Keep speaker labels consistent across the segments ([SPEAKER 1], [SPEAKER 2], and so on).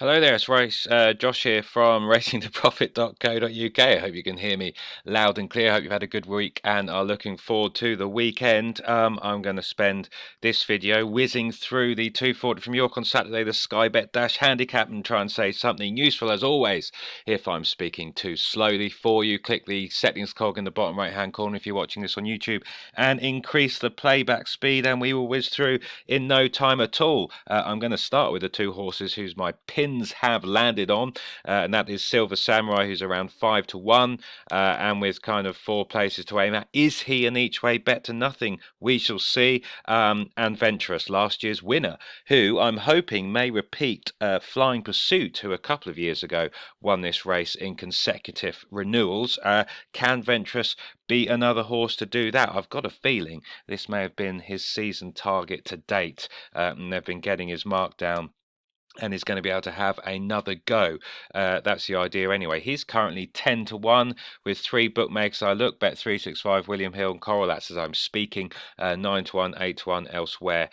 [SPEAKER 1] Hello there, it's Josh here from racingtoprofit.co.uk. I hope you can hear me loud and clear. I hope you've had a good week and are looking forward to the weekend. I'm going to spend this video whizzing through the 240 from York on Saturday, the Skybet Dash handicap, and try and say something useful as always. If I'm speaking too slowly for you, click the settings cog in the bottom right hand corner if you're watching this on YouTube and increase the playback speed, and we will whiz through in no time at all. I'm going to start with the two horses whose my pins have landed on, and that is Silver Samurai, who's around 5 to 1, and with kind of 4 places to aim at. Is he an each way bet to nothing? We shall see. And Venturous, last year's winner, who I'm hoping may repeat Flying Pursuit, who a couple of years ago won this race in consecutive renewals. Can Venturous be another horse to do that? I've got a feeling this may have been his season target to date, and they've been getting his mark down, and is going to be able to have another go. That's the idea anyway. He's currently 10 to 1 with three bookmakers. I look, Bet365, William Hill and Coral. That's as I'm speaking. 9 to 1, 8 to 1 elsewhere.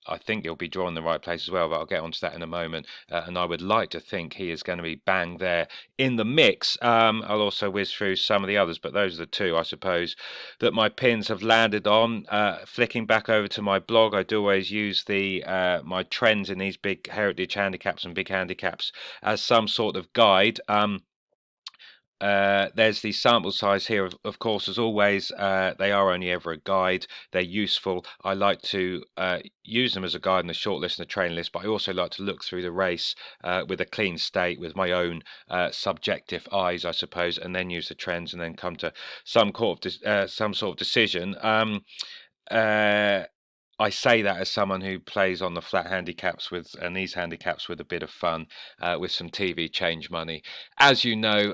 [SPEAKER 1] I think he'll be drawn in the right place as well, but I'll get onto that in a moment. And I would like to think he is going to be bang there in the mix. I'll also whiz through some of the others, but those are the two, I suppose, that my pins have landed on. Flicking back over to my blog, I do always use the my trends in these big heritage handicaps and big handicaps as some sort of guide. There's the sample size here, of course, as always. They are only ever a guide. They're useful. I like to use them as a guide in the short list and the train list, but I also like to look through the race with a clean slate, with my own subjective eyes, I suppose, and then use the trends and then come to some sort of decision. Uh, I say that as someone who plays on the flat handicaps and these handicaps with a bit of fun, with some TV change money. As you know,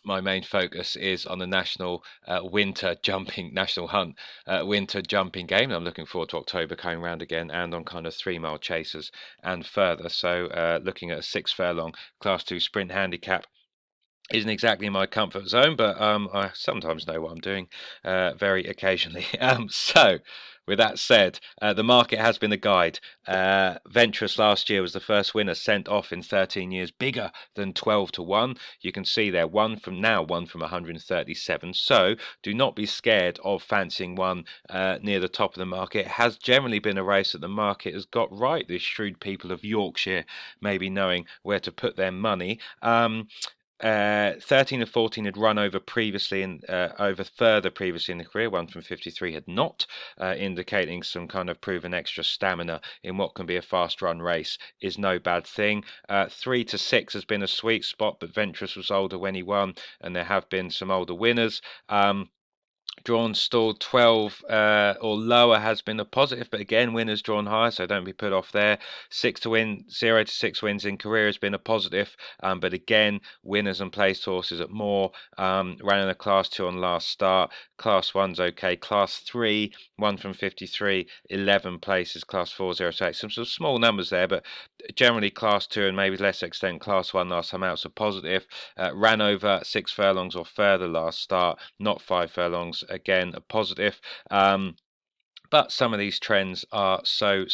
[SPEAKER 1] my main focus is on the national hunt winter jumping game. I'm looking forward to October coming round again, and on kind of 3 mile chasers and further. So looking at a 6 furlong Class 2 sprint handicap isn't exactly my comfort zone, but I sometimes know what I'm doing, very occasionally. So, with that said, the market has been a guide. Venturous last year was the first winner sent off in 13 years, bigger than 12 to 1. You can see there, one from 137. So, do not be scared of fancying one near the top of the market. It has generally been a race that the market has got right. The shrewd people of Yorkshire maybe knowing where to put their money. 13 and 14 had run over previously and over further previously in the career. One from 53 had not, indicating some kind of proven extra stamina in what can be a fast run race is no bad thing. 3 to 6 has been a sweet spot, but Venturous was older when he won, and there have been some older winners. Drawn stalled 12 or lower has been a positive, but again, winners drawn higher, so don't be put off there. 0 to 6 wins in career has been a positive, but again, winners and placed horses at more. Ran in a Class 2 on last start. Class 1's okay. Class 3, 1 from 53, 11 places. Class 4, 0 to 8. Some sort of small numbers there, but generally Class 2 and maybe less extent Class 1 last time out, so positive. Ran over 6 furlongs or further last start, not 5 furlongs, again a positive. But some of these trends are so.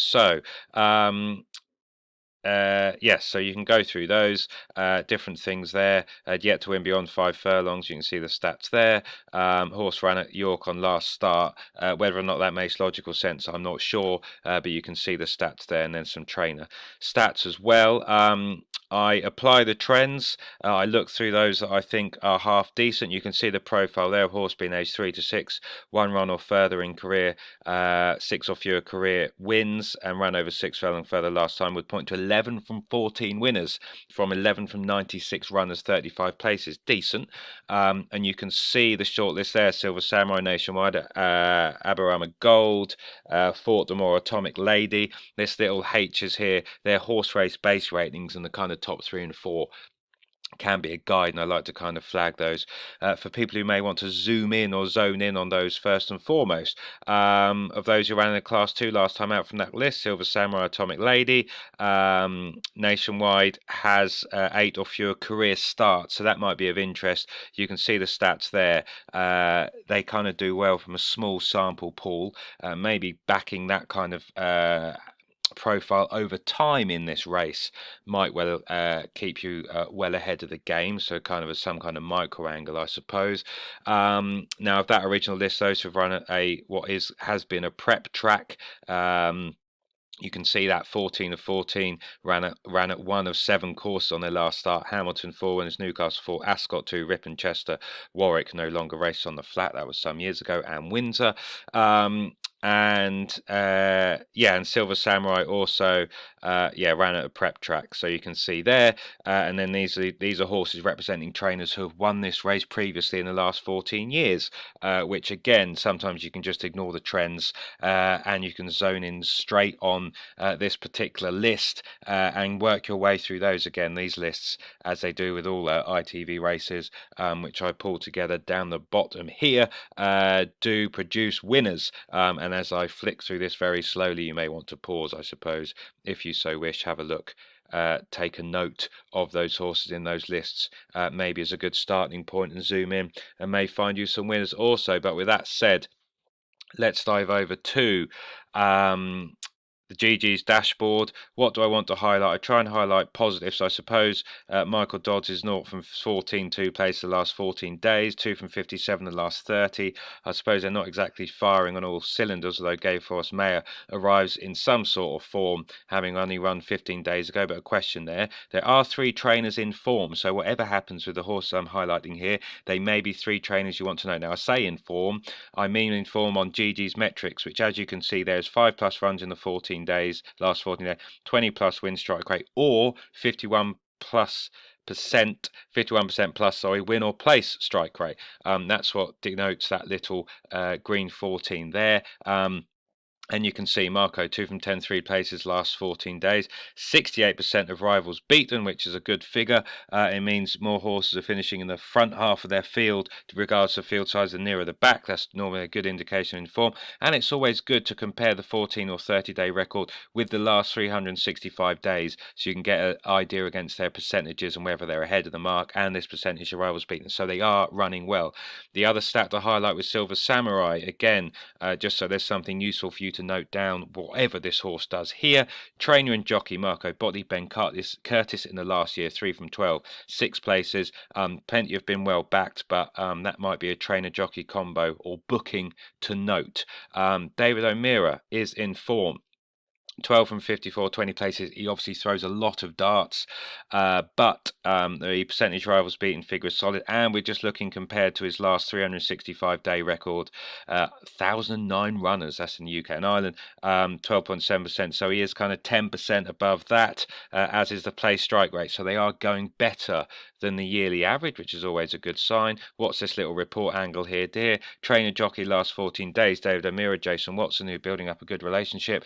[SPEAKER 1] Yes, so you can go through those different things there. Yet to win beyond 5 furlongs, you can see the stats there. Horse ran at York on last start. Whether or not that makes logical sense, I'm not sure, but you can see the stats there, and then some trainer stats as well. I apply the trends. I look through those that I think are half decent. You can see the profile there of horse being aged 3 to 6, one run or further in career, 6 or fewer career wins, and ran over 6 furlong further last time, would point to 11 from 14 winners from 11 from 96 runners, 35 places. Decent. And you can see the shortlist there: Silver Samurai, Nationwide, Aberama Gold, Fort Demore, Atomic Lady. This little H is here. They're horse race base ratings, and the kind of top 3 and 4 can be a guide, and I like to kind of flag those for people who may want to zoom in or zone in on those first and foremost. Of those who ran in the Class 2 last time out from that list, Silver Samurai, Atomic Lady, Nationwide has 8 or fewer career starts, so that might be of interest. You can see the stats there. They kind of do well from a small sample pool, maybe backing that kind of profile over time in this race might well keep you well ahead of the game, so kind of as some kind of micro angle, I suppose. Now, of that original list, those who've run a what has been a prep track, you can see that 14 of 14 ran at one of seven courses on their last start. Hamilton 4 winners, Newcastle 4, Ascot 2, Ripon, Chester, Warwick no longer races on the flat. That was some years ago, and Windsor. And Silver Samurai also ran at a prep track, so you can see there. And then these are horses representing trainers who have won this race previously in the last 14 years, which again sometimes you can just ignore the trends and you can zone in straight on this particular list and work your way through those. Again, these lists, as they do with all ITV races, which I pulled together down the bottom here, do produce winners. And as I flick through this very slowly, you may want to pause, I suppose, if you so wish, have a look. Take a note of those horses in those lists, maybe as a good starting point, and zoom in and may find you some winners also. But with that said, let's dive over to the GG's dashboard. What do I want to highlight? I try and highlight positives. I suppose Michael Dodds is 0 from 14, 2 places the last 14 days, 2 from 57 the last 30. I suppose they're not exactly firing on all cylinders, although Gay Force Mayor arrives in some sort of form, having only run 15 days ago. But a question there. There are 3 trainers in form, so whatever happens with the horses I'm highlighting here, they may be 3 trainers you want to know. Now, I say in form, I mean in form on GG's metrics, which, as you can see, there's 5+ runs in the 14 days, last 14 days, 20+ win strike rate, or 51% plus, sorry, win or place strike rate. That's what denotes that little green 14 there. And you can see Marco 2 from 10, 3 places last 14 days. 68% of rivals beaten, which is a good figure. It means more horses are finishing in the front half of their field, regardless of field size, and nearer the back. That's normally a good indication in form. And it's always good to compare the 14 or 30-day record with the last 365 days, so you can get an idea against their percentages and whether they're ahead of the mark and this percentage of rivals beaten. So they are running well. The other stat to highlight with Silver Samurai, again, just so there's something useful for you to note down, whatever this horse does here. Trainer and jockey Marco Botti, Ben Curtis in the last year, 3 from 12, 6 places. Plenty have been well backed, but that might be a trainer jockey combo or booking to note. David O'Meara is in form. 12 from 54, 20 places. He obviously throws a lot of darts, but the percentage rivals beaten figure is solid. And we're just looking compared to his last 365-day record, 1,009 runners. That's in the UK and Ireland, 12.7%. So he is kind of 10% above that, as is the play strike rate. So they are going better than the yearly average, which is always a good sign. What's this little report angle here, dear? Trainer jockey last 14 days, David O'Meara, Jason Watson, who are building up a good relationship.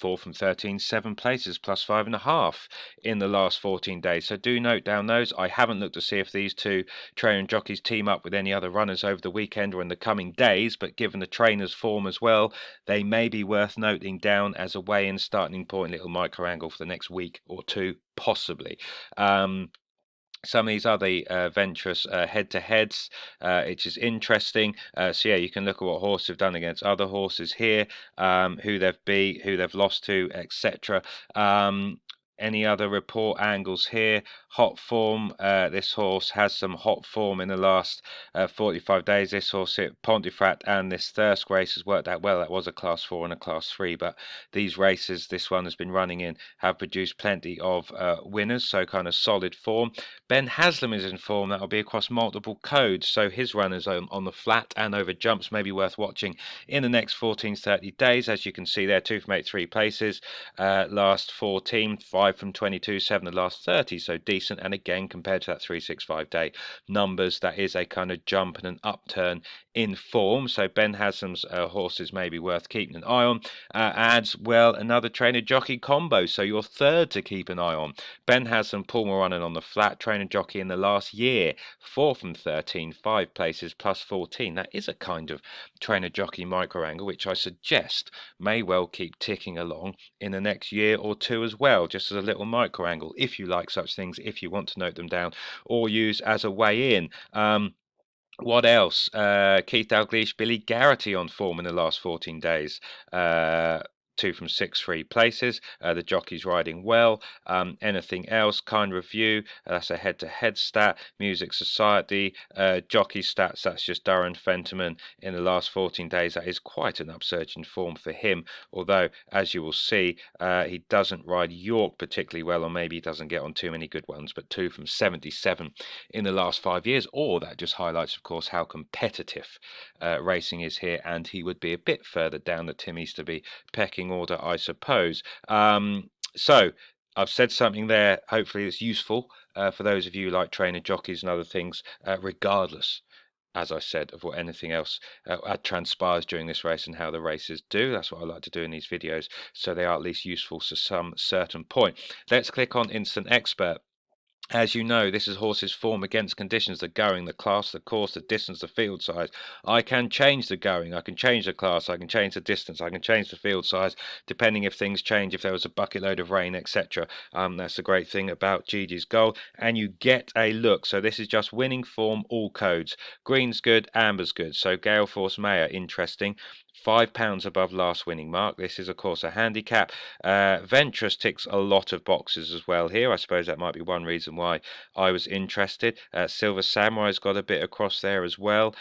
[SPEAKER 1] 4 from 13, 7 places, plus 5.5 in the last 14 days. So do note down those. I haven't looked to see if these 2 trainer and jockeys team up with any other runners over the weekend or in the coming days, but given the trainer's form as well, they may be worth noting down as a weigh-in starting point, little micro angle for the next week or 2, possibly. Some of these other venturous head-to-heads, which is interesting. So yeah, you can look at what horses have done against other horses here, who they've beat, who they've lost to, etc. Any other report angles here? Hot form. This horse has some hot form in the last 45 days. This horse at Pontefract and this Thirsk race has worked out well. That was a class 4 and a class 3, but these races this one has been running in have produced plenty of winners, so kind of solid form. Ben Haslam is in form. That will be across multiple codes, so his runners on the flat and over jumps may be worth watching in the next 14-30 days. As you can see there, 2 from 8, 3 places. Last 14, 5 from 22, 7 the last 30, so decent. And again, compared to that 365-day numbers, that is a kind of jump and an upturn in form. So Ben Haslam's horses may be worth keeping an eye on. Adds, well, another trainer jockey combo, so your third to keep an eye on. Ben Haslam, Paul Moranen on the flat, trainer jockey in the last year, 4 from 13, 5 places, plus 14. That is a kind of trainer jockey micro angle, which I suggest may well keep ticking along in the next year or 2 as well, just as a little micro angle, if you like such things, if you want to note them down or use as a way in. What else? Keith Dalglish, Billy Garrity on form in the last 14 days. 2 from 6 free places. The jockey's riding well. Anything else? Kind review. That's a head-to-head stat. Music Society. Jockey stats. That's just Durran Fenterman in the last 14 days. That is quite an upsurge in form for him. Although, as you will see, he doesn't ride York particularly well, or maybe he doesn't get on too many good ones. But 2 from 77 in the last 5 years. Or that just highlights, of course, how competitive racing is here, and he would be a bit further down the Tim Easterby pecking order, I suppose. So I've said something there, hopefully it's useful for those of you who like trainer jockeys and other things, regardless, as I said, of what anything else transpires during this race and how the races do. That's what I like to do in these videos, so they are at least useful to some certain point. Let's click on Instant Expert. As you know, this is horses' form against conditions, the going, the class, the course, the distance, the field size. I can change the going, I can change the class, I can change the distance, I can change the field size, depending if things change, if there was a bucket load of rain, etc. That's the great thing about Gigi's Goal. And you get a look. So this is just winning form, all codes. Green's good, amber's good. So Gale Force Mayor, interesting. £5 above last winning mark. This is, of course, a handicap. Ventress ticks a lot of boxes as well here. I suppose that might be one reason why I was interested. Silver Samurai's got a bit across there as well.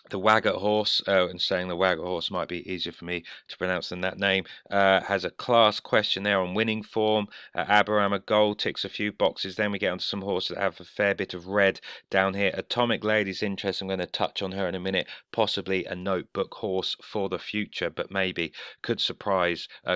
[SPEAKER 1] The Waggot horse, and saying the Waggot horse might be easier for me to pronounce than that name, has a class question there on winning form. Aberama Gold ticks a few boxes. Then we get onto some horses that have a fair bit of red down here. Atomic Lady's interesting. I'm going to touch on her in a minute. Possibly a notebook horse for the future, but maybe could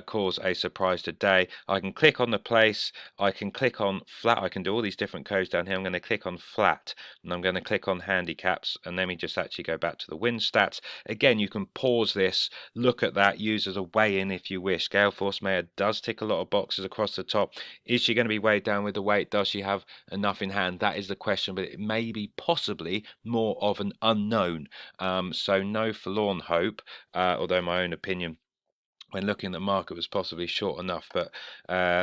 [SPEAKER 1] cause a surprise today. I can click on the place. I can click on flat. I can do all these different codes down here. I'm going to click on flat, and I'm going to click on handicaps, and then we just actually go back to the win stats. Again, you can pause this, look at that, use as a weigh-in if you wish. Gale Force Mayor does tick a lot of boxes across the top. Is she going to be weighed down with the weight? Does she have enough in hand? That is the question, but it may be possibly more of an unknown. So no forlorn hope, although my own opinion when looking at the market was possibly short enough, but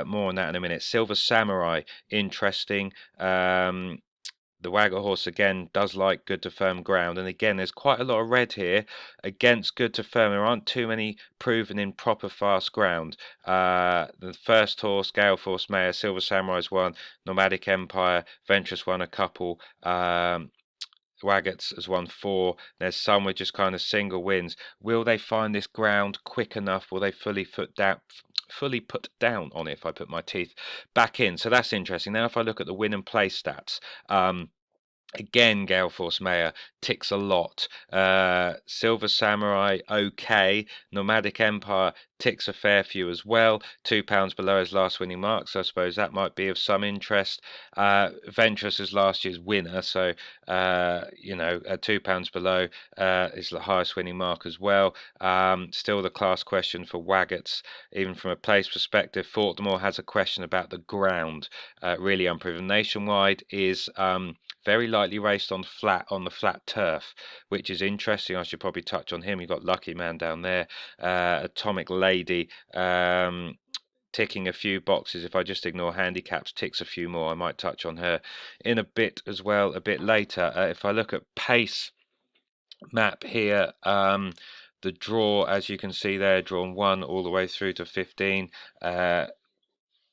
[SPEAKER 1] more on that in a minute. Silver Samurai, interesting. The Waggle horse again does like good to firm ground, and again there's quite a lot of red here against good to firm. There aren't too many proven in proper fast ground. The first horse, Gale Force Mayor, Silver Samurai's won, Nomadic Empire, Ventress won a couple. Waggots has won 4. There's some with just kind of single wins. Will they find this ground quick enough? Will they fully put down on it if I put my teeth back in? So that's interesting. Now if I look at the win and play stats, again, Gale Force Mayor ticks a lot. Silver Samurai, okay. Nomadic Empire ticks a fair few as well. £2 below his last winning mark, so I suppose that might be of some interest. Ventress is last year's winner, so at £2 below is the highest winning mark as well. Still the class question for Waggots, even from a place perspective. Fortmore has a question about the ground, really unproven. Nationwide is very lightly raced on the flat turf, which is interesting. I should probably touch on him. You've got Lucky Man down there. Atomic Lady ticking a few boxes. If I just ignore handicaps, ticks a few more. I might touch on her in a bit as well, a bit later. If I look at pace map here, the draw, as you can see there, drawn 1 all the way through to 15.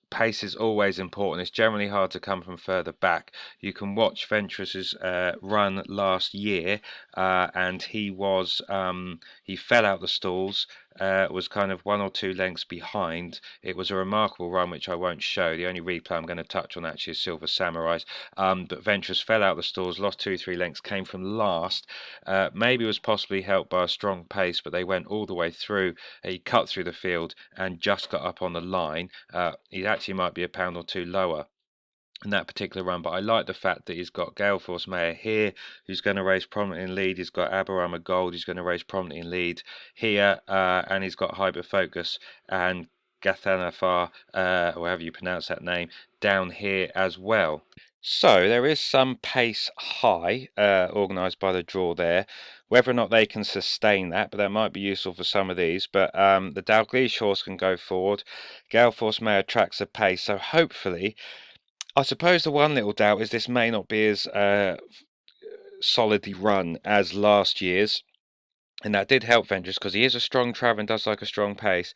[SPEAKER 1] Pace is always important. It's generally hard to come from further back. You can watch Ventress's run last year, and he fell out the stalls, was kind of 1 or 2 lengths behind. It was a remarkable run, which I won't show. The only replay I'm going to touch on actually is Silver Samurai's. But Ventress fell out the stalls, lost 2-3 lengths, came from last. Maybe was possibly helped by a strong pace, but they went all the way through. He cut through the field and just got up on the line. He actually might be a pound or 2 lower in that particular run, but I like the fact that he's got Gale Force Mayor here, who's going to race prominently in lead. He's got Aberama Gold, who's going to race prominently in lead here, and he's got Hyper Focus and Gathanafar, however you pronounce that name, down here as well. So there is some pace high organised by the draw there. Whether or not they can sustain that, but that might be useful for some of these. But the Dalgleish horse can go forward. Gale Force Mayor tracks a pace, so hopefully, I suppose the one little doubt is this may not be as solidly run as last year's. and that did help Ventress because he is a strong traveller and does like a strong pace.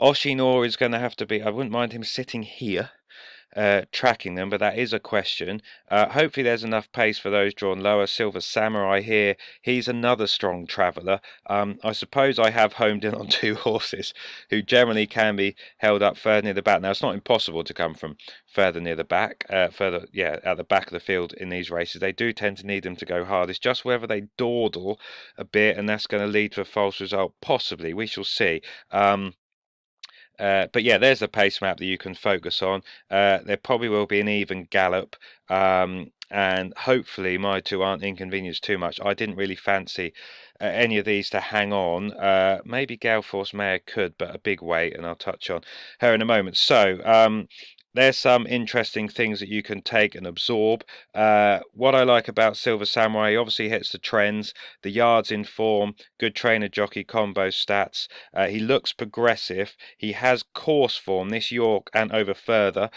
[SPEAKER 1] Oshinor is going to have to be. I wouldn't mind him sitting here tracking them, but that is a question. Hopefully, there's enough pace for those drawn lower. Silver Samurai here, he's another strong traveller. I suppose I have homed in on two horses who generally can be held up further near the back. Now, it's not impossible to come from further near the back, further, yeah, at the back of the field in these races. They do tend to need them to go hard. It's just whether they dawdle a bit, and that's going to lead to a false result. Possibly, we shall see. But yeah, there's a pace map that you can focus on. There probably will be an even gallop, and hopefully my two aren't inconvenienced too much. I didn't really fancy any of these to hang on. Maybe Gale Force Mare could, but a big weight, and I'll touch on her in a moment. So, there's some interesting things that you can take and absorb. What I like about Silver Samurai, he obviously hits the trends, the yards in form, good trainer jockey combo stats. He looks progressive. He has course form, this York and over further.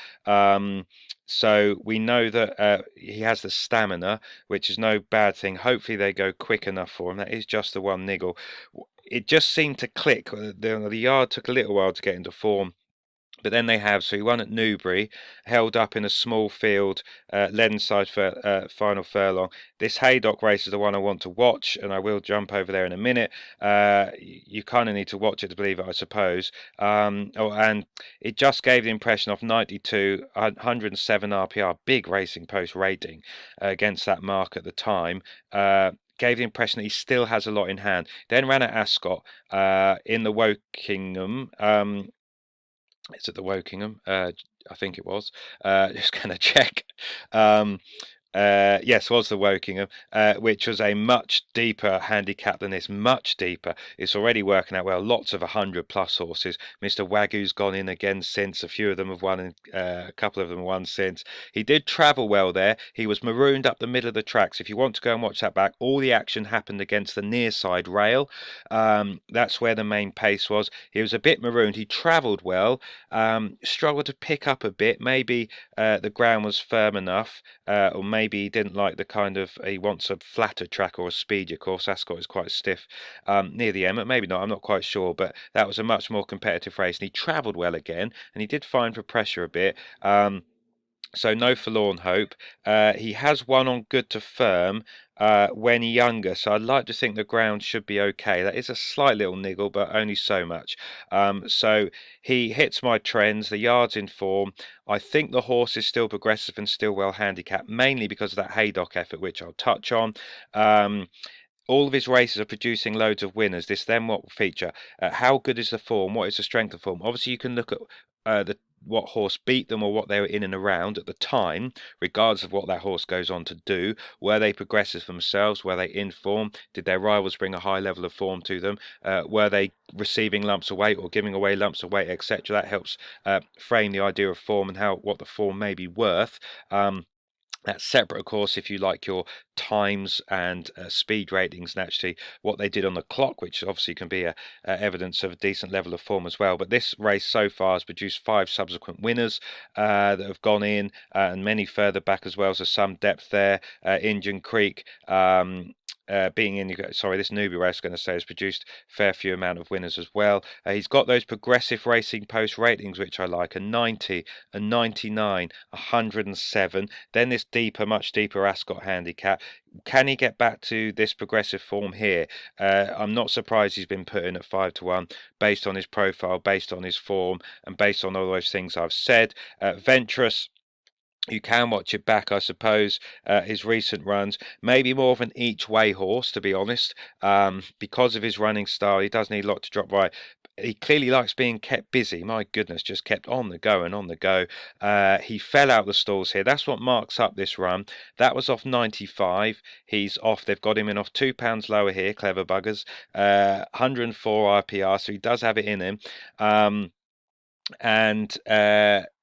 [SPEAKER 1] So we know that he has the stamina, which is no bad thing. Hopefully they go quick enough for him. That is just the one niggle. It just seemed to click. The yard took a little while to get into form. But then they have, so he won at Newbury, held up in a small field, led inside for final furlong. This Haydock race is the one I want to watch, and I will jump over there in a minute. You kind of need to watch it to believe it, I suppose. And it just gave the impression of 92, 107 RPR, big Racing Post rating against that mark at the time. Gave the impression that he still has a lot in hand. Then ran at Ascot in the Wokingham. It's at the Wokingham, I think it was. Just going to check. Um, yes, was the Wokingham, which was a much deeper handicap than this, much deeper. It's already working out well. Lots of 100+ horses. Mr. Wagyu's gone in again since. A few of them have won, and a couple of them have won since. He did travel well there. He was marooned up the middle of the tracks. If you want to go and watch that back, all the action happened against the near side rail. That's where the main pace was. He was a bit marooned. He travelled well, struggled to pick up a bit. Maybe the ground was firm enough, or maybe he didn't like the kind of, he wants a flatter track or a speedier course. Ascot is quite stiff near the end, but maybe not, I'm not quite sure. But that was a much more competitive race, and he travelled well again, and he did fine for pressure a bit. So no forlorn hope. He has won on good to firm when younger, so I'd like to think the ground should be okay. That is a slight little niggle, but only so much. So he hits my trends, the yards in form. I think the horse is still progressive and still well handicapped, mainly because of that Haydock effort, which I'll touch on. All of his races are producing loads of winners. This then what feature? How good is the form? What is the strength of form? Obviously, you can look at the what horse beat them or what they were in and around at the time, regardless of what that horse goes on to do. Were they progressive themselves? Were they in form? Did their rivals bring a high level of form to them? Were they receiving lumps of weight or giving away lumps of weight, etc.? That helps frame the idea of form and how what the form may be worth. That's separate, of course, if you like your times and speed ratings, and actually what they did on the clock, which obviously can be a evidence of a decent level of form as well. But this race so far has produced 5 subsequent winners that have gone in, and many further back as well. So some depth there. Indian Creek. Being in, this Newbie race, going to say, has produced a fair few amount of winners as well. He's got those progressive Racing Post ratings, which I like, a 90, a 99, 107. Then this deeper, much deeper Ascot handicap. Can he get back to this progressive form here? I'm not surprised he's been put in at 5-1, based on his profile, based on his form, and based on all those things I've said. Ventress, you can watch it back, I suppose. His recent runs, maybe more of an each way horse, to be honest, because of his running style. He does need a lot to drop right. He clearly likes being kept busy. My goodness, just kept on the go and on the go. He fell out the stalls here. That's what marks up this run. That was off 95. He's off. They've got him in off £2 lower here. Clever buggers. 104 RPR, so he does have it in him. And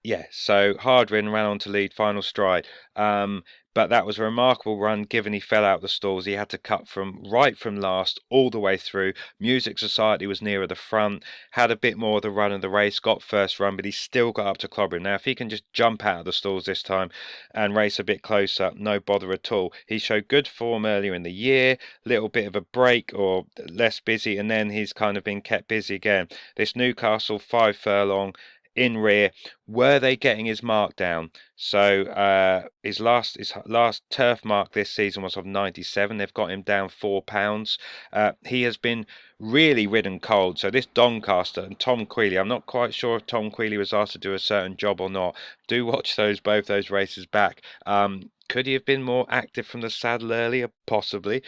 [SPEAKER 1] Yeah, so Hardwin ran on to lead final stride. But that was a remarkable run given he fell out of the stalls. He had to cut from last all the way through. Music Society was nearer the front, had a bit more of the run of the race, got first run, but he still got up to clobbering. Now, if he can just jump out of the stalls this time and race a bit closer, no bother at all. He showed good form earlier in the year, little bit of a break or less busy, and then he's kind of been kept busy again. This Newcastle 5 furlong in rear, were they getting his mark down? So his last turf mark this season was of 97. They've got him down £4. He has been really ridden cold. So this Doncaster and Tom Queally, I'm not quite sure if Tom Queally was asked to do a certain job or not. Do watch both those races back. Could he have been more active from the saddle earlier? Possibly.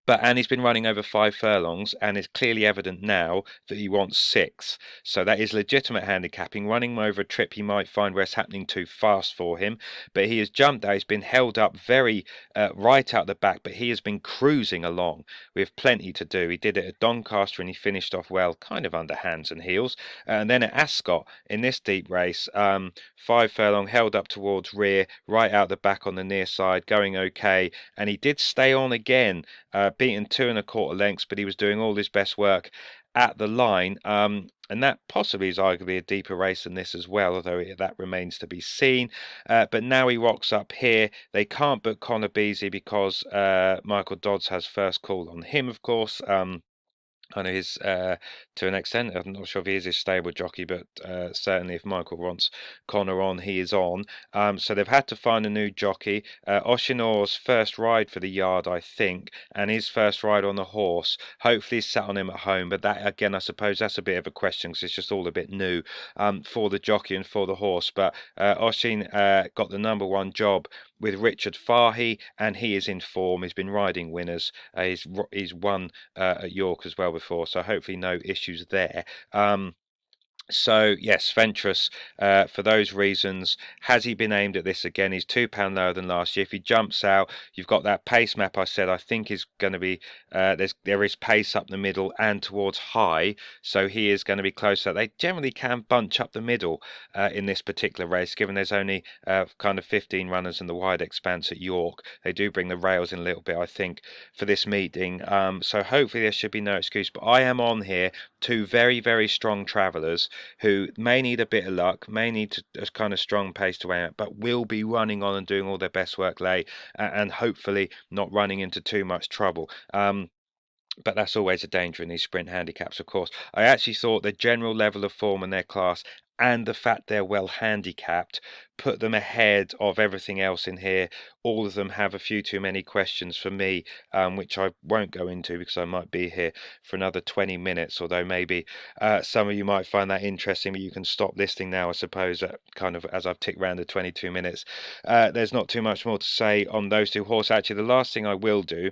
[SPEAKER 1] And he's been running over 5 furlongs, and it's clearly evident now that he wants 6. So that is legitimate handicapping. Running him over a trip he might find where it's happening too fast for him. But he has jumped out. He's been held up very right out the back, but he has been cruising along with plenty to do. He did it at Doncaster and he finished off well, kind of under hands and heels. And then at Ascot in this deep race, 5 furlong held up towards rear, right out the back on the near side, going okay. And he did stay on again, beaten 2 1/4 lengths, but he was doing all his best work at the line. And that possibly is arguably a deeper race than this as well, although that remains to be seen. But now he rocks up here. They can't book Connor Beasley because Michael Dodds has first call on him, of course. I know he's to an extent. I'm not sure if he is his stable jockey, but certainly if Michael wants Connor on, he is on. So they've had to find a new jockey. Oshinor's first ride for the yard, I think, and his first ride on the horse. Hopefully, he's sat on him at home. But that again, I suppose that's a bit of a question because it's just all a bit new for the jockey and for the horse. But Oshin got the #1 job with Richard Fahey, and he is in form. He's been riding winners. He's won at York as well before, so hopefully no issues there. So yes, Ventress, for those reasons, has he been aimed at this again? He's £2 lower than last year. If he jumps out, you've got that pace map I said I think is going to be there is pace up the middle and towards high, so he is going to be closer. They generally can bunch up the middle in this particular race, given there's only kind of 15 runners in the wide expanse at York. They do bring the rails in a little bit, I think, for this meeting. So hopefully there should be no excuse. But I am on here 2 very strong travellers who may need a bit of luck, may need a kind of strong pace to weigh out, but will be running on and doing all their best work late, and hopefully not running into too much trouble. But that's always a danger in these sprint handicaps, of course. I actually thought the general level of form in their class and the fact they're well handicapped put them ahead of everything else in here. All of them have a few too many questions for me, which I won't go into because I might be here for another 20 minutes, although maybe some of you might find that interesting, but you can stop listening now, I suppose, kind of as I've ticked around the 22 minutes. There's not too much more to say on those two horses. Actually, the last thing I will do,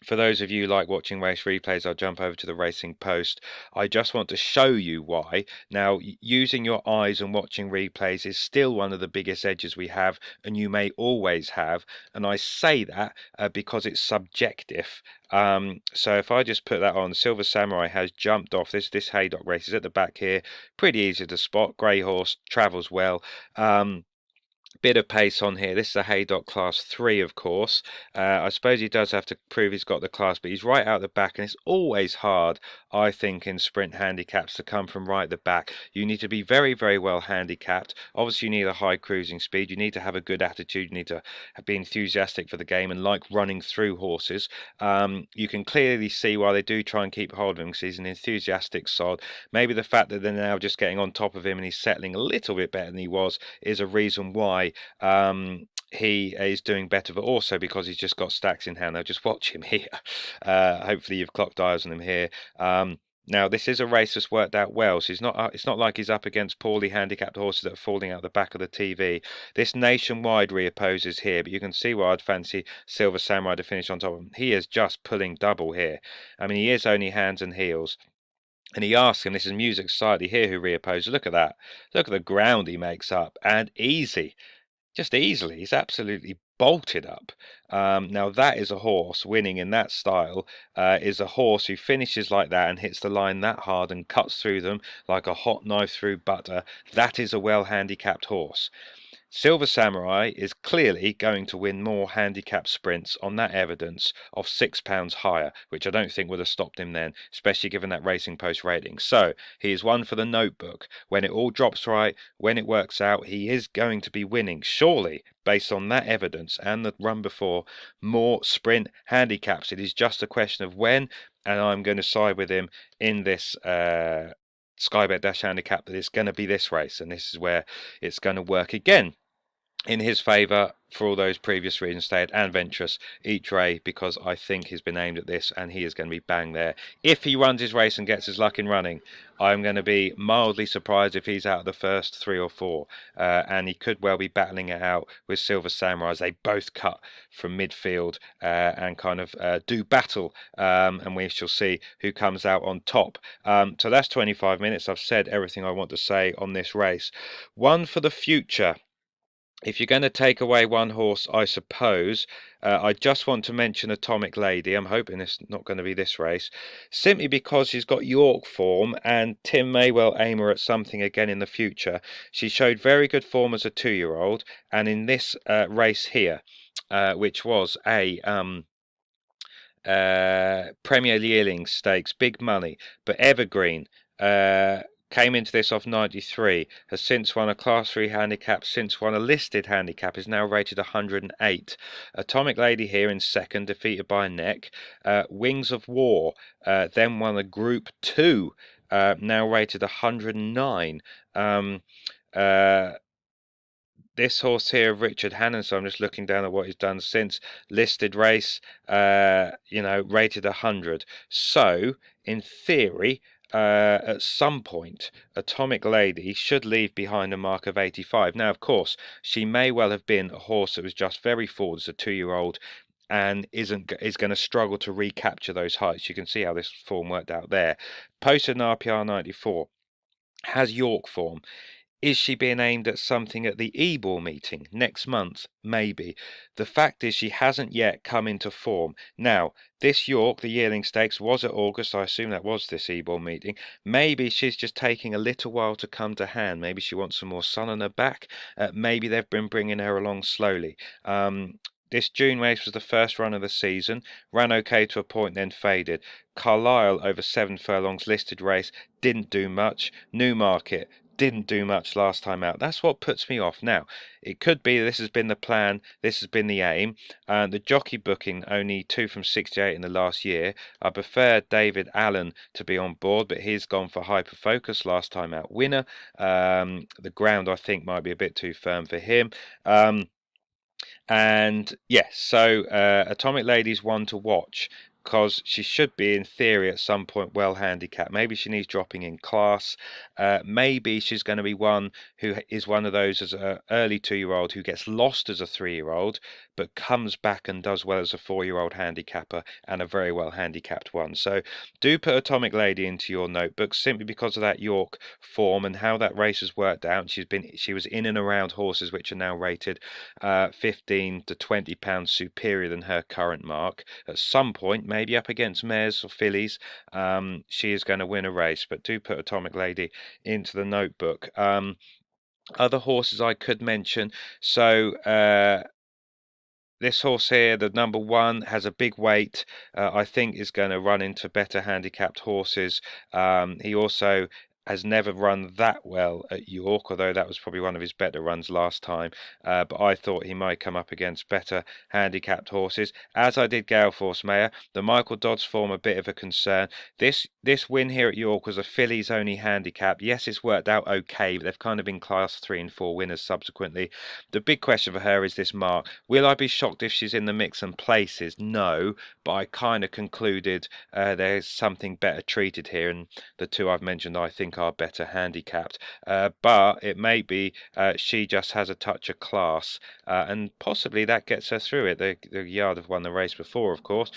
[SPEAKER 1] for those of you like watching race replays, I'll jump over to the Racing Post. I just want to show you why. Now, using your eyes and watching replays is still one of the biggest edges we have, and you may always have. And I say that because it's subjective. So if I just put that on, Silver Samurai has jumped off. This Haydock race is at the back here. Pretty easy to spot. Grey horse, travels well. Bit of pace on here. This is a Haydock Class 3, of course. I suppose he does have to prove he's got the class, but he's right out the back, and it's always hard, I think, in sprint handicaps to come from right at the back. You need to be very well handicapped. Obviously, you need a high cruising speed. You need to have a good attitude. You need to be enthusiastic for the game and like running through horses. You can clearly see why they do try and keep hold of him because he's an enthusiastic sod. Maybe the fact that they're now just getting on top of him and he's settling a little bit better than he was is a reason why he is doing better, but also because he's just got stacks in hand. Now just watch him here. Hopefully you've clocked eyes on him here. Now this is a race that's worked out well, so it's not like he's up against poorly handicapped horses that are falling out the back of the TV. This Nationwide reopposes here, but you can see why I'd fancy Silver Samurai to finish on top of him. He is just pulling double here. I mean, he is only hands and heels. And he asks him, this is Music Society here who reopposes. Look at that. Look at the ground he makes up. And easy. Just easily. He's absolutely bolted up. Now that is a horse winning in that style, is a horse who finishes like that and hits the line that hard and cuts through them like a hot knife through butter. That is a well handicapped horse. Silver Samurai is clearly going to win more handicap sprints on that evidence of £6 higher, which I don't think would have stopped him then, especially given that Racing Post rating. So he is one for the notebook. When it all drops right, when it works out, he is going to be winning, surely, based on that evidence and the run before, more sprint handicaps. It is just a question of when, and I'm going to side with him in this Skybet Dash handicap that it's going to be this race, and this is where it's going to work again in his favour for all those previous reasons stated, and Ventress each way, because I think he's been aimed at this and he is going to be bang there. If he runs his race and gets his luck in running, I'm going to be mildly surprised if he's out of the first 3 or 4, and he could well be battling it out with Silver Samurai as they both cut from midfield and kind of do battle, and we shall see who comes out on top. So that's 25 minutes. I've said everything I want to say on this race. One for the future. If you're going to take away one horse, I suppose, I just want to mention Atomic Lady. I'm hoping it's not going to be this race, simply because she's got York form, and Tim may well aim her at something again in the future. She showed very good form as a 2-year-old, and in this race here, which was a Premier Yearling Stakes, big money, but Evergreen came into this off 93, has since won a Class 3 handicap, since won a listed handicap, is now rated 108. Atomic Lady here in second, defeated by a neck. Wings of War then won a Group 2, now rated 109. Uh, this horse here, Richard Hannon, so I'm just looking down at what he's done since listed race, rated 100. So, in theory, at some point, Atomic Lady should leave behind a mark of 85. Now, of course, she may well have been a horse that was just very forward as a 2-year-old and is going to struggle to recapture those heights. You can see how this form worked out there. Posted an RPR 94, has York form. Is she being aimed at something at the Ebor meeting next month? Maybe. The fact is she hasn't yet come into form. Now, this York, the Yearling Stakes, was at August. I assume that was this Ebor meeting. Maybe she's just taking a little while to come to hand. Maybe she wants some more sun on her back. Maybe they've been bringing her along slowly. This June race was the first run of the season. Ran okay to a point, then faded. Carlisle over 7 furlongs listed race. Didn't do much. Newmarket didn't do much last time out. That's what puts me off. Now, it could be this has been the plan, this has been the aim. The jockey booking only 2 from 68 in the last year. I prefer David Allen to be on board, but he's gone for Hyper Focus last time out winner. The ground I think might be a bit too firm for him. And yes, so Atomic Lady's one to watch, because she should be, in theory, at some point well handicapped. Maybe she needs dropping in class. Maybe she's going to be one who is one of those as an early 2-year-old who gets lost as a 3-year-old, but comes back and does well as a 4-year-old handicapper, and a very well handicapped one. So do put Atomic Lady into your notebook, simply because of that York form and how that race has worked out. She was in and around horses which are now rated 15 to £20 superior than her current mark. At some point, maybe up against mares or fillies, she is going to win a race. But do put Atomic Lady into the notebook. Other horses I could mention. So this horse here, the number 1, has a big weight. I think is going to run into better handicapped horses. He also has never run that well at York, although that was probably one of his better runs last time. But I thought he might come up against better handicapped horses, as I did Gale Force Mayor. The Michael Dodds form a bit of a concern. This win here at York was a fillies only handicap. Yes, it's worked out okay, but they've kind of been class 3 and 4 winners subsequently. The big question for her is this mark. Will I be shocked if she's in the mix and places? No, but I kind of concluded there's something better treated here, and the 2 I've mentioned I think are better handicapped. But it may be she just has a touch of class, and possibly that gets her through it. The Yard have won the race before, of course.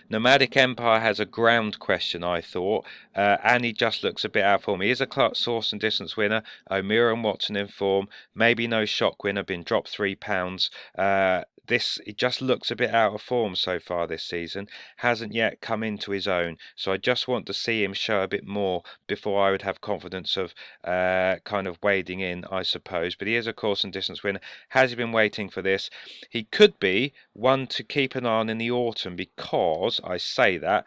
[SPEAKER 1] Nomadic Empire has a ground question, I thought, and he just looks a bit out of form. He is a Clark Source and Distance winner. O'Meara and Watson in form. Maybe no shock winner, been dropped £3. This it just looks a bit out of form so far this season. Hasn't yet come into his own, so I just want to see him show a bit more before I would have confidence of kind of wading in, I suppose. But he is a course and distance winner. Has he been waiting for this? He could be one to keep an eye on in the autumn, because I say that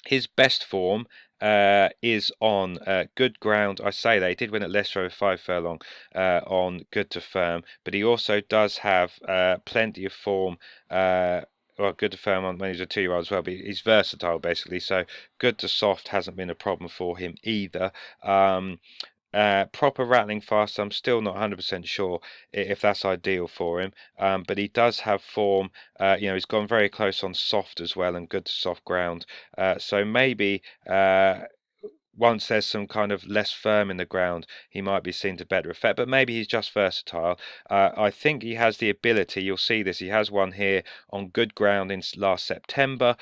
[SPEAKER 1] his best form is on good ground. I say that he did win at Leicester over 5 furlong on good to firm, but he also does have plenty of form. Well, good to firm on when he's a 2-year-old as well, but he's versatile basically. So good to soft hasn't been a problem for him either. Proper rattling fast, I'm still not 100% sure if that's ideal for him, but he does have form. He's gone very close on soft as well and good to soft ground. So maybe once there's some kind of less firm in the ground, he might be seen to better effect, but maybe he's just versatile. I think he has the ability, you'll see this, he has won here on good ground in last September.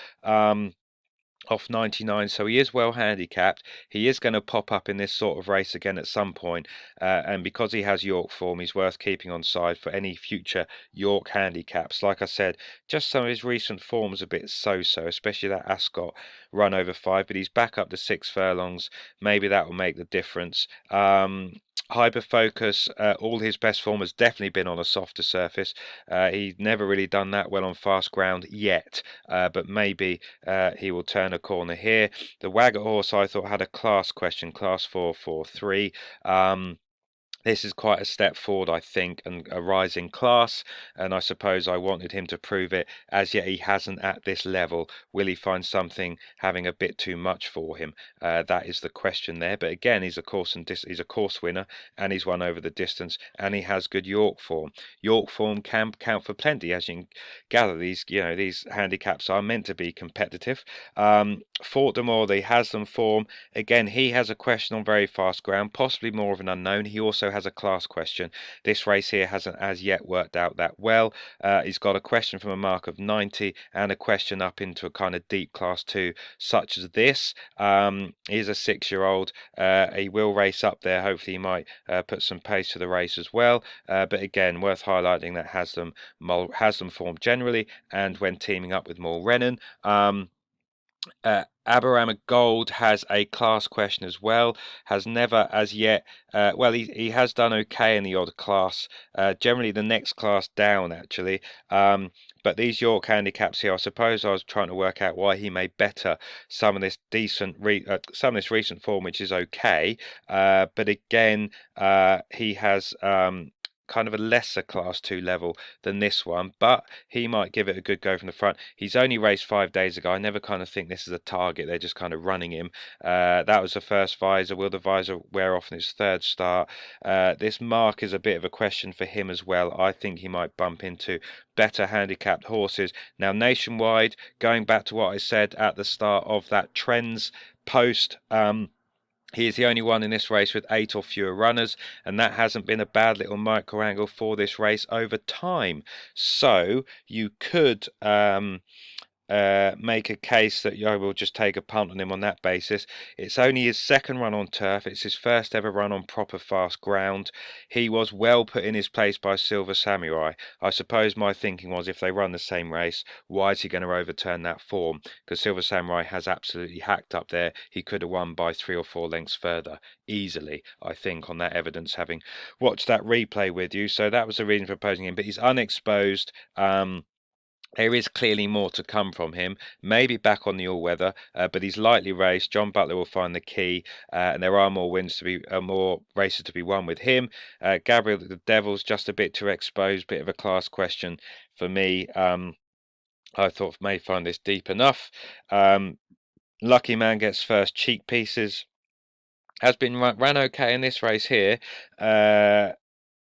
[SPEAKER 1] Off 99, so he is well handicapped. He is going to pop up in this sort of race again at some point, and because he has York form, he's worth keeping on side for any future York handicaps. Like I said, just some of his recent forms a bit so-so, especially that Ascot run over 5, but he's back up to 6 furlongs. Maybe that will make the difference. Hyperfocus, all his best form has definitely been on a softer surface. He's never really done that well on fast ground yet, but maybe he will turn a corner here. The Wagger horse I thought had a class question, class 443. This is quite a step forward, I think, and a rising class, and I suppose I wanted him to prove it. As yet, he hasn't at this level. Will he find something having a bit too much for him? That is the question there. But again, he's a he's a course winner, and he's won over the distance, and he has good York form. York form can count for plenty, as you can gather. These handicaps are meant to be competitive. Fort de Moor, he has some form. Again, he has a question on very fast ground, possibly more of an unknown. He also has a class question. This race here hasn't as yet worked out that well. He's got a question from a mark of 90 and a question up into a kind of deep class 2, such as this. He's a 6-year-old. He will race up there. Hopefully, he might put some pace to the race as well. But again, worth highlighting that has them formed generally, and when teaming up with Maul Renan. Aberama Gold has a class question as well. Has never as yet. He has done okay in the odd class. Generally, the next class down actually. But these York handicaps here, I suppose I was trying to work out why he may better some of this some of this recent form, which is okay. But again, he has. Kind of a lesser class 2 level than this one, but he might give it a good go from the front. He's only raced 5 days ago. I never kind of think this is a target. They're just kind of running him. That was the first visor. Will the visor wear off in his third start? This mark is a bit of a question for him as well. I think he might bump into better handicapped horses. Now, nationwide, going back to what I said at the start of that trends post, he is the only one in this race with 8 or fewer runners, and that hasn't been a bad little micro angle for this race over time. So you could make a case that I will just take a punt on him on that basis. It's only his second run on turf. It's his first ever run on proper fast ground. He was well put in his place by Silver Samurai. I suppose my thinking was, if they run the same race, why is he going to overturn that form? Because Silver Samurai has absolutely hacked up there. He could have won by 3 or 4 lengths further easily, I think, on that evidence, having watched that replay with you. So that was the reason for opposing him. But he's unexposed. There is clearly more to come from him. Maybe back on the all-weather, but he's lightly raced. John Butler will find the key, and there are more more races to be won with him. Gabriel the Devil's just a bit too exposed. Bit of a class question for me. I thought may find this deep enough. Lucky Man gets first. Cheek Pieces has been ran okay in this race here.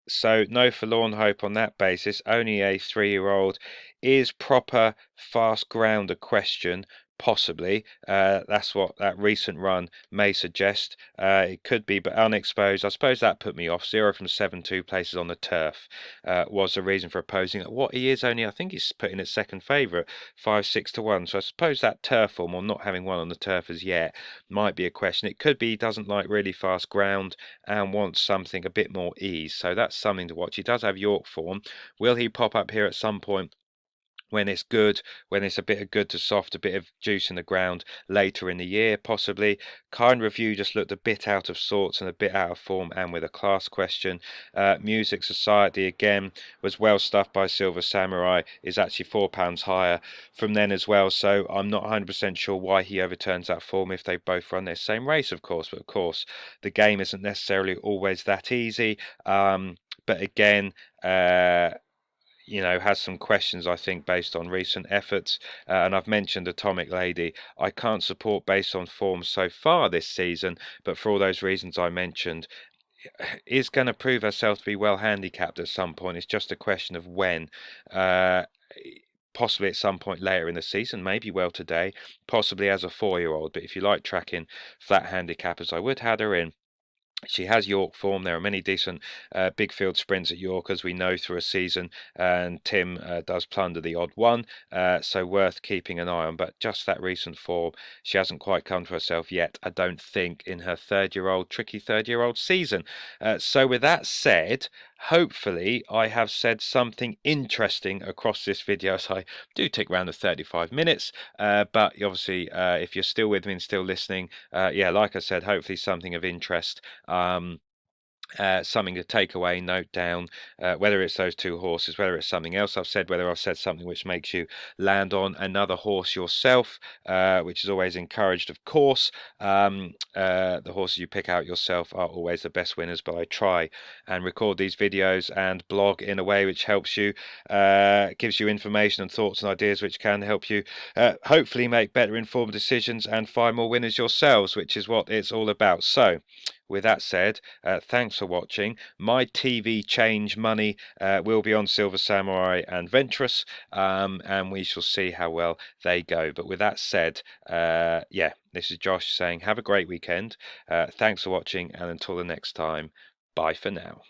[SPEAKER 1] So no forlorn hope on that basis. Only a 3-year-old. Is proper fast ground a question? Possibly. That's what that recent run may suggest. It could be, but unexposed. I suppose that put me off. 0 from 7 2 places on the turf was the reason for opposing it. What he is only, I think he's put in at second favourite, 5 6 to 1. So I suppose that turf form, or not having won on the turf as yet, might be a question. It could be he doesn't like really fast ground and wants something a bit more ease. So that's something to watch. He does have York form. Will he pop up here at some point when it's good, when it's a bit of good to soft, a bit of juice in the ground later in the year, possibly? Kind Review just looked a bit out of sorts and a bit out of form, and with a class question. Music Society again was well stuffed by Silver Samurai, is actually £4 higher from then as well. So I'm not 100% sure why he overturns that form if they both run their same race, of course. But of course, the game isn't necessarily always that easy. But again, has some questions, I think, based on recent efforts. And I've mentioned Atomic Lady. I can't support based on form so far this season, but for all those reasons I mentioned, is going to prove herself to be well handicapped at some point. It's just a question of when. Uh, Possibly at some point later in the season, maybe well today, possibly as a 4-year-old. But if you like tracking flat handicappers, I would have her in. She has York form. There are many decent big field sprints at York, as we know, through a season, and Tim does plunder the odd one, so worth keeping an eye on. But just that recent form, she hasn't quite come to herself yet, I don't think, in her tricky third-year-old season. So with that said, hopefully I have said something interesting across this video, as I do take around the 35 minutes, but obviously if you're still with me and still listening, yeah, like I said, hopefully something of interest. Um, Something to take away, note down, whether it's those two horses, whether it's something else I've said, whether I've said something which makes you land on another horse yourself, which is always encouraged, of course. The horses you pick out yourself are always the best winners, but I try and record these videos and blog in a way which helps you, gives you information and thoughts and ideas which can help you hopefully make better informed decisions and find more winners yourselves, which is what it's all about. So, with that said, thanks for watching. My TV change money will be on Silver Samurai and Ventress, and we shall see how well they go. But with that said, yeah, this is Josh saying have a great weekend. Thanks for watching, and until the next time, bye for now.